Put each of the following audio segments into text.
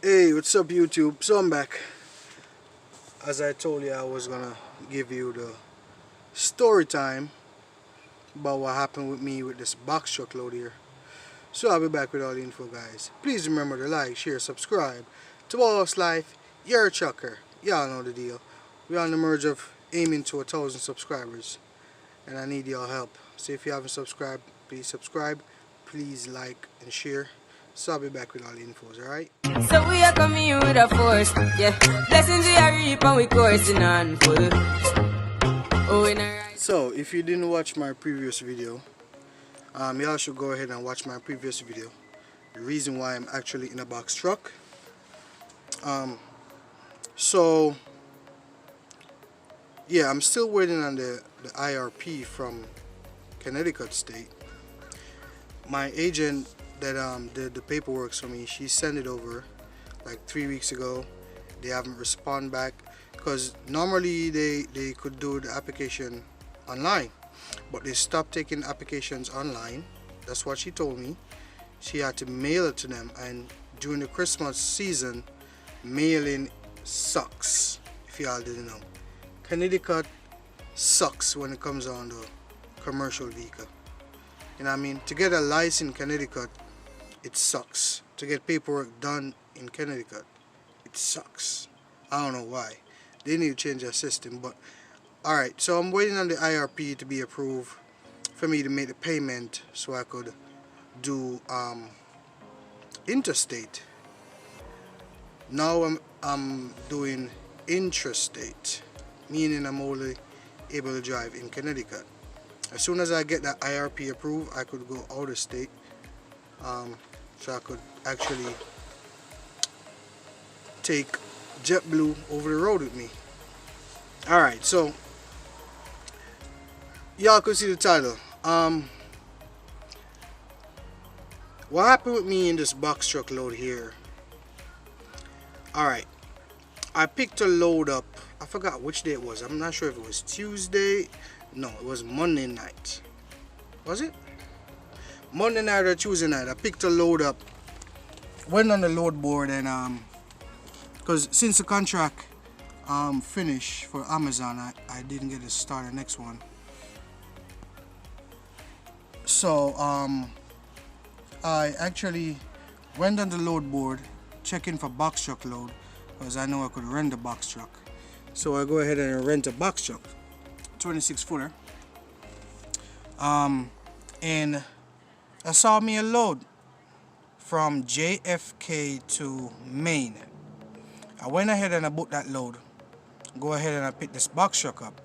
Hey, what's up YouTube? So I'm back. As I told you, I was gonna give you the story time about what happened with me with this box truck load here. So I'll be back with all the info, guys. Please remember to like, share, subscribe to Wallace Life, your trucker. Y'all know the deal. We're on the merge of aiming to 1,000 subscribers, and I need y'all help. So if you haven't subscribed, please subscribe. Please like and share. So I'll be back with all the infos, alright? So we are coming with a force, yeah. Blessings we are reap and we coursing on full. Oh, in a right. So if you didn't watch my previous video, y'all should go ahead and watch my previous video. The reason why I'm actually in a box truck. So yeah, I'm still waiting on the IRP from Connecticut State. My agent that did the paperwork for me, she sent it over like 3 weeks ago. They haven't responded back because normally they could do the application online, but they stopped taking applications online. That's what she told me. She had to mail it to them, and during the Christmas season, mailing sucks. If y'all didn't know, Connecticut sucks when it comes on the commercial vehicle. You know what I mean? To get a license in Connecticut, it sucks. To get paperwork done in Connecticut, it sucks. I don't know why. They need to change their system, but alright, so I'm waiting on the IRP to be approved for me to make the payment so I could do interstate. Now I'm doing intrastate, meaning I'm only able to drive in Connecticut. As soon as I get that IRP approved, I could go out of state, so I could actually take JetBlue over the road with me. Alright, so y'all could see the title. What happened with me in this box truck load here? Alright, I picked a load up. I forgot which day it was. I'm not sure if it was Tuesday. No, it was Monday night. Was it? Monday night or Tuesday night. I picked a load up. Went on the load board, and because since the contract finished for Amazon, I didn't get to start the next one. So I actually went on the load board, checking for box truck load, because I know I could rent a box truck. So I go ahead and rent a box truck, 26 footer, and I saw me a load from JFK to Maine. I went ahead and I booked that load. Go ahead and I picked this box truck up.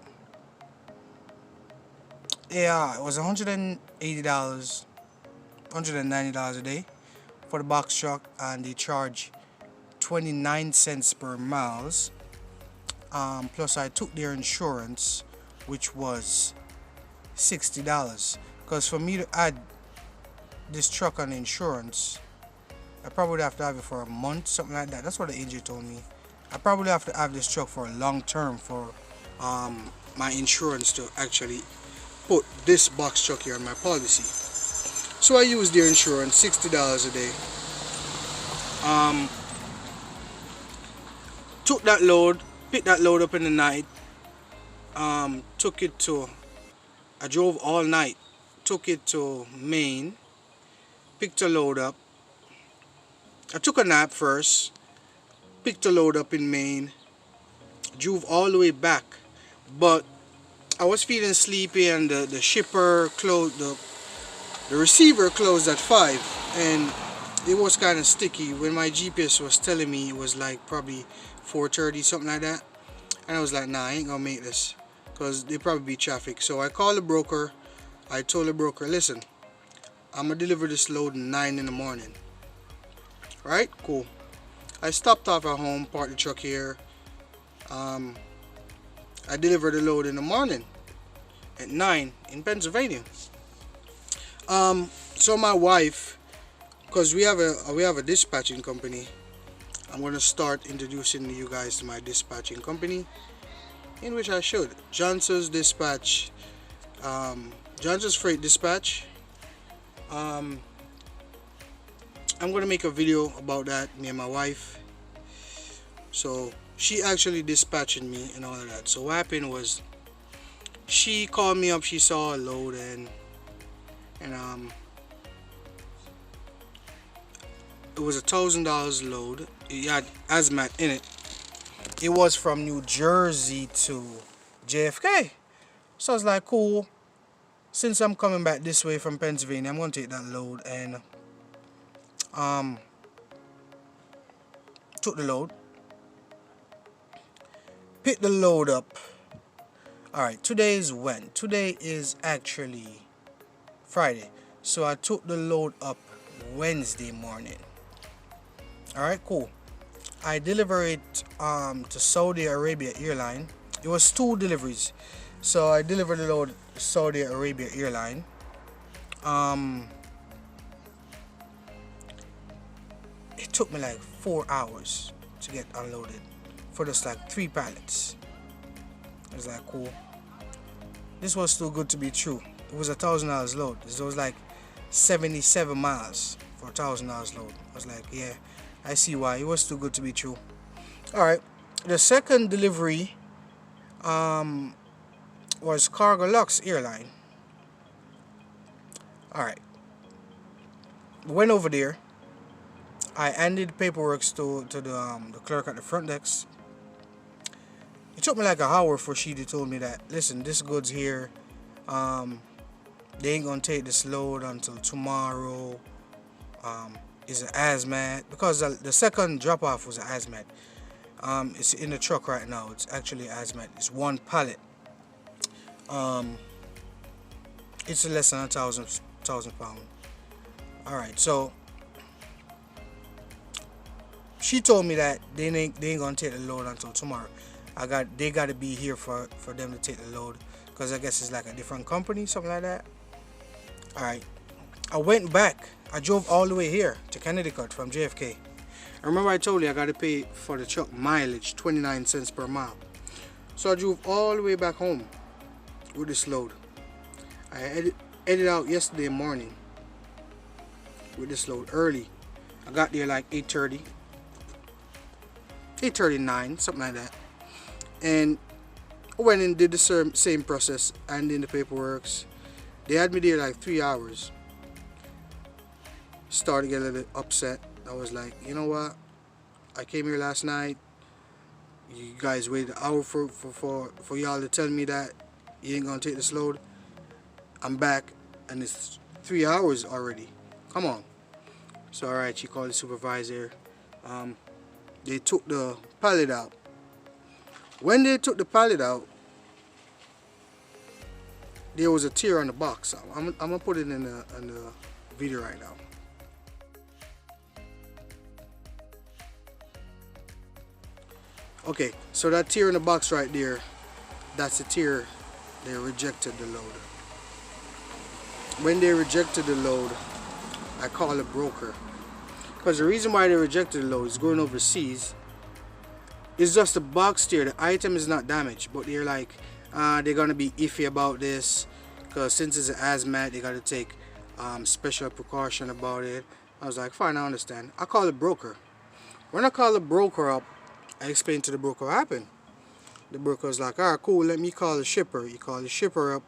Yeah, it was $180, $190 a day for the box truck, and they charge 29 cents per miles. Plus I took their insurance, which was $60. Because for me to add this truck on insurance, I probably would have to have it for a month, something like that. That's what the agent told me. I probably have to have this truck for a long term for my insurance to actually put this box truck here on my policy. So I used their insurance, $60 a day. Took that load, picked that load up in the night. Took it to, I drove all night, took it to Maine, picked a load up. I took a nap first, picked a load up in Maine, drove all the way back, but I was feeling sleepy, and the shipper closed, the receiver closed at 5, and it was kind of sticky. When my GPS was telling me it was like probably 4:30, something like that, and I was like, nah, I ain't gonna make this, because there probably be traffic. So I called the broker. I told the broker, listen, I'm gonna deliver this load at 9 in the morning. Right, cool. I stopped off at home, parked the truck here. I delivered the load in the morning at 9 in Pennsylvania. So my wife, because we have a dispatching company, I'm going to start introducing you guys to my dispatching company, in which I should. Johnson's Dispatch, Johnson's Freight Dispatch. I'm going to make a video about that, me and my wife. So she actually dispatching me and all of that. So what happened was she called me up. She saw a load and it was $1,000 load. It had hazmat in it. It was from New Jersey to JFK. So I was like, cool. Since I'm coming back this way from Pennsylvania, I'm gonna take that load and um took the load. Picked the load up. Alright, today is when? Today is actually Friday. So I took the load up Wednesday morning. Alright, cool. I delivered it to Saudi Arabia Airline. It was 2 deliveries. So I delivered the load to Saudi Arabia Airline. It took me like 4 hours to get unloaded for just like 3 pallets. I was like, cool. This was too good to be true. It was $1,000 load. It was like 77 miles for $1,000 load. I was like, yeah, I see why. It was too good to be true. Alright. The second delivery was Cargo Lux Airline. Alright. Went over there. I handed the paperwork to the clerk at the front desk. It took me like an hour for she to told me that, listen, this goods here, they ain't gonna take this load until tomorrow. It's an hazmat, because the second drop off was an hazmat. It's in the truck right now. It's actually hazmat. It's 1 pallet. It's less than 1,000 pounds. All right, so she told me that they ain't gonna take the load until tomorrow. They gotta be here for them to take the load, because I guess it's like a different company, something like that. All right, I went back. I drove all the way here to Connecticut from JFK. I remember I told you I gotta pay for the truck mileage, 29 cents per mile. So I drove all the way back home with this load. I headed out yesterday morning with this load early. I got there like 8:30, 8:39, something like that. And I went and did the same process and in the paperwork. They had me there like 3 hours. Started getting a little upset. I was like, you know what? I came here last night. You guys waited an hour for y'all to tell me that you ain't gonna take this load. I'm back and it's 3 hours already. Come on. So alright, she called the supervisor. They took the pallet out. When they took the pallet out, there was a tear on the box. I'm gonna put it in the video right now. Okay, so that tear in the box right there, that's the tear they rejected the load. When they rejected the load, I called a broker. Because the reason why they rejected the load is going overseas. It's just a box tear. The item is not damaged, but they're like, they're gonna be iffy about this, because since it's an hazmat, they gotta take special precaution about it. I was like, fine, I understand. I called a broker. When I called the broker up, I explained to the broker what happened. The broker was like, alright, cool, let me call the shipper. He called the shipper up,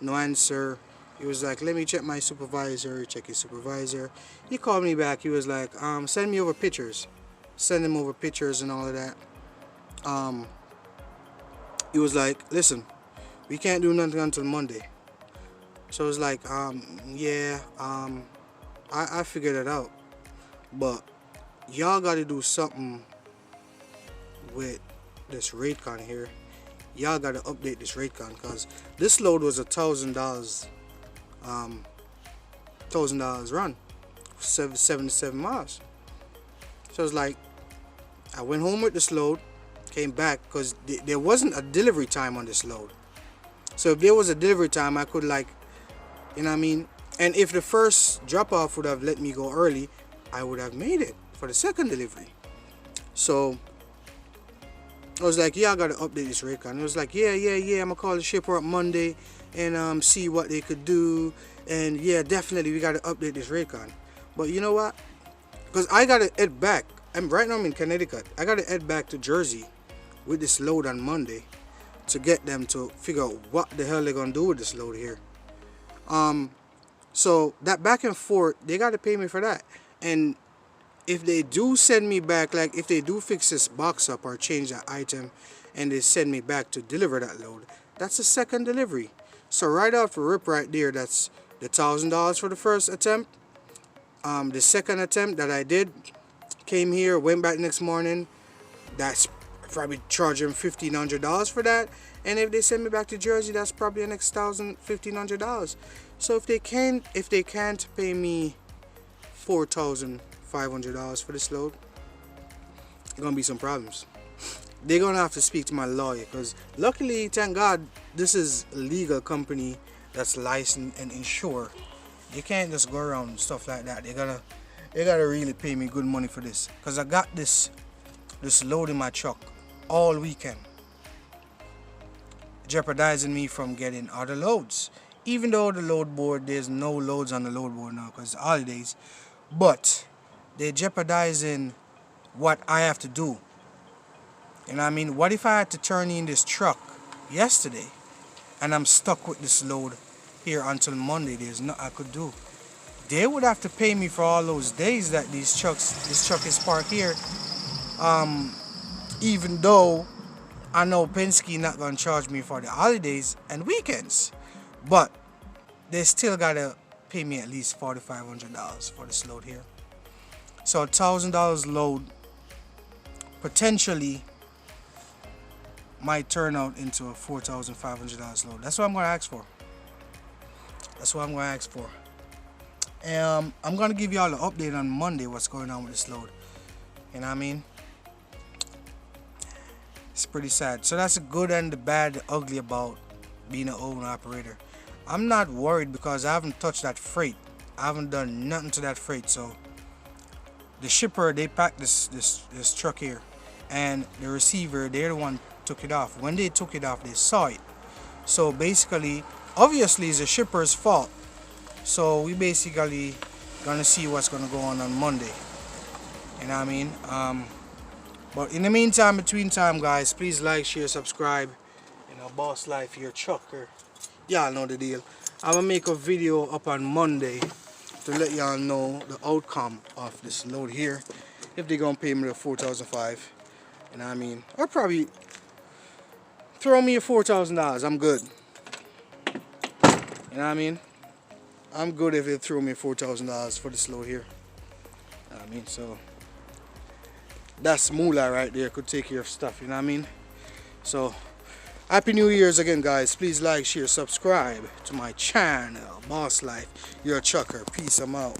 no answer. He was like, let me check my supervisor. Check his supervisor. He called me back. He was like, send me over pictures. Send him over pictures and all of that. He was like, listen, we can't do nothing until Monday. So I was like, yeah, I figured it out. But y'all got to do something with this rate con here. Y'all got to update this rate con, because this load was $1,000 run, 77 miles. So I was like, I went home with this load, came back, because there wasn't a delivery time on this load. So if there was a delivery time, I could, like, you know what I mean? And if the first drop off would have let me go early, I would have made it for the second delivery. So I was like, yeah, I gotta update this rate con. It was like, yeah, I'm gonna call the shipper up Monday and see what they could do. And yeah, definitely we gotta update this rate con. But you know what? Because I gotta head back. right now I'm in Connecticut. I gotta head back to Jersey with this load on Monday to get them to figure out what the hell they're gonna do with this load here. So that back and forth, they gotta pay me for that. And if they do send me back, like if they do fix this box up or change that item and they send me back to deliver that load, that's a second delivery. So right off the rip right there, that's the $1,000 for the first attempt. The second attempt that I did, came here, went back next morning, that's probably charging $1,500 for that. And if they send me back to Jersey, that's probably the next $1,500. So if they can't pay me $4,500 for this load, there's gonna be some problems. They're gonna have to speak to my lawyer, because luckily, thank God, this is a legal company that's licensed and insured. You can't just go around and stuff like that. They gotta really pay me good money for this, because I got this load in my truck all weekend, jeopardizing me from getting other loads. Even though the load board, there's no loads on the load board now because it's holidays, but they're jeopardizing what I have to do. You know what I mean? What if I had to turn in this truck yesterday and I'm stuck with this load here until Monday? There's nothing I could do. They would have to pay me for all those days that this truck is parked here. Even though I know Penske not gonna charge me for the holidays and weekends, but they still gotta pay me at least $4,500 for this load here. So $1,000 load potentially might turn out into a $4,500 load. That's what I'm gonna ask for. I'm gonna give y'all an update on Monday what's going on with this load. You know what I mean? It's pretty sad. So that's the good and the bad, the ugly about being an owner operator. I'm not worried because I haven't touched that freight. I haven't done nothing to that freight. So the shipper, they packed this truck here, and the receiver, they're the one took it off. When they took it off, they saw it. So basically, obviously, it's the shipper's fault. So we basically gonna see what's gonna go on Monday. You know what I mean? But in the meantime, between time, guys, please like, share, subscribe. You know, Boss Life, your trucker. Y'all know the deal. I'm gonna make a video up on Monday to let y'all know the outcome of this load here. If they're gonna pay me the $4,500, you know what I mean? Or probably throw me a $4,000. I'm good. You know what I mean? I'm good if they throw me $4,000 for this load here. You know what I mean? So that's moolah right there. Could take care of stuff. You know what I mean? So Happy New Year's again, guys. Please like, share, subscribe to my channel, Boss Life, your trucker. Peace, I'm out.